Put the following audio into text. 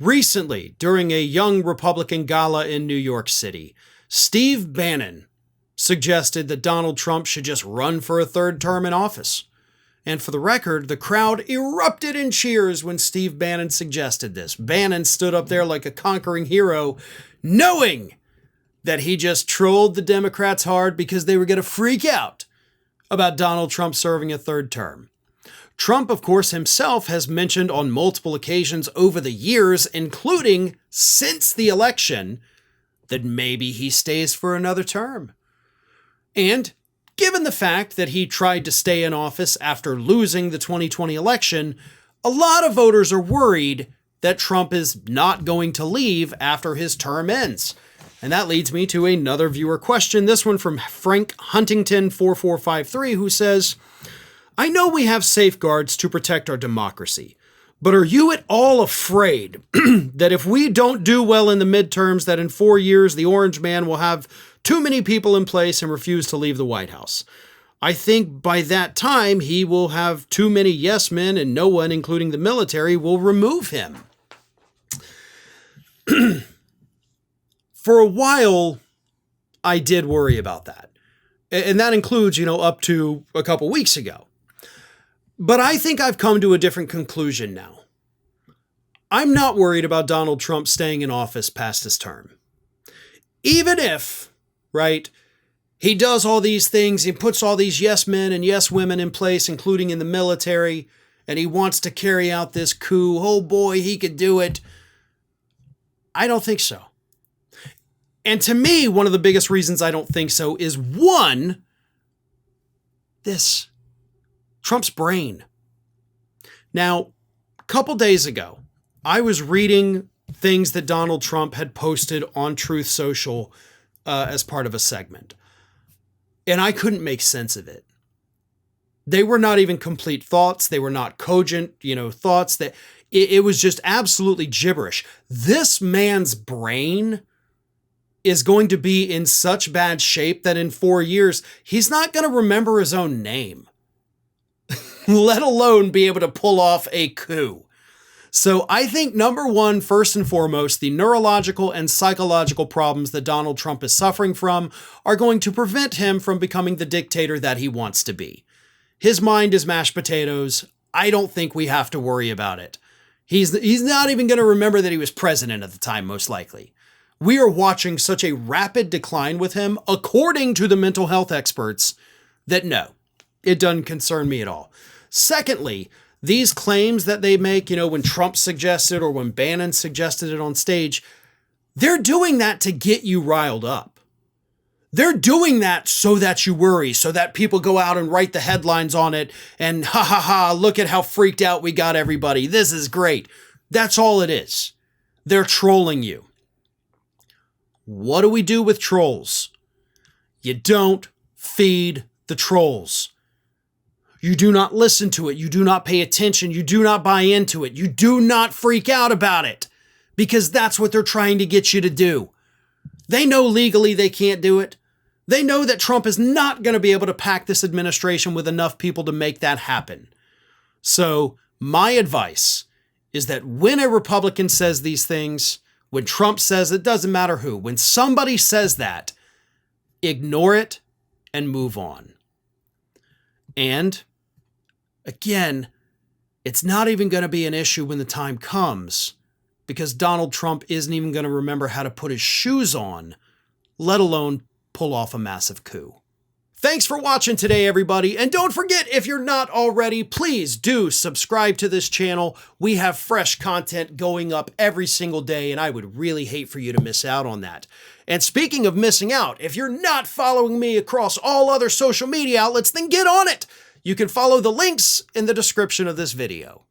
Recently, during a young Republican gala in New York City, Steve Bannon suggested that Donald Trump should just run for a third term in office. And for the record, the crowd erupted in cheers when Steve Bannon suggested this. Bannon stood up there like a conquering hero, knowing that he just trolled the Democrats hard because they were going to freak out about Donald Trump serving a third term. Trump, of course, himself has mentioned on multiple occasions over the years, including since the election, that maybe he stays for another term. And given the fact that he tried to stay in office after losing the 2020 election, a lot of voters are worried that Trump is not going to leave after his term ends. And that leads me to another viewer question, this one from Frank Huntington 4453, who says, I know we have safeguards to protect our democracy, but are you at all afraid that if we don't do well in the midterms, that in 4 years, the Orange Man will have too many people in place and refuse to leave the White House? I think by that time, he will have too many yes men and no one, including the military, will remove him. For a while, I did worry about that. And that includes, up to a couple weeks ago. But I think I've come to a different conclusion now. I'm not worried about Donald Trump staying in office past his term. Even if, right, he does all these things, he puts all these yes men and yes women in place, including in the military, and he wants to carry out this coup. Oh boy, he could do it. I don't think so. And to me, one of the biggest reasons I don't think so is one, Trump's brain. Now, a couple days ago, I was reading things that Donald Trump had posted on Truth Social as part of a segment. And I couldn't make sense of it. They were not even complete thoughts. They were not cogent, thoughts. That it was just absolutely gibberish. This man's brain is going to be in such bad shape that in 4 years, he's not going to remember his own name, let alone be able to pull off a coup. So I think number one, first and foremost, the neurological and psychological problems that Donald Trump is suffering from are going to prevent him from becoming the dictator that he wants to be. His mind is mashed potatoes. I don't think we have to worry about it. He's not even going to remember that he was president at the time, most likely. We are watching such a rapid decline with him, according to the mental health experts, that no, it doesn't concern me at all. Secondly, these claims that they make, when Trump suggested or when Bannon suggested it on stage, they're doing that to get you riled up. They're doing that so that you worry, so that people go out and write the headlines on it and ha ha ha, look at how freaked out we got everybody. This is great. That's all it is. They're trolling you. What do we do with trolls? You don't feed the trolls. You do not listen to it. You do not pay attention. You do not buy into it. You do not freak out about it, because that's what they're trying to get you to do. They know legally they can't do it. They know that Trump is not going to be able to pack this administration with enough people to make that happen. So my advice is that when a Republican says these things, when Trump says, it doesn't matter who, when somebody says that, ignore it and move on. And again, it's not even going to be an issue when the time comes, because Donald Trump isn't even going to remember how to put his shoes on, let alone pull off a massive coup. Thanks for watching today, everybody. And don't forget, if you're not already, please do subscribe to this channel. We have fresh content going up every single day, and I would really hate for you to miss out on that. And speaking of missing out, if you're not following me across all other social media outlets, then get on it. You can follow the links in the description of this video.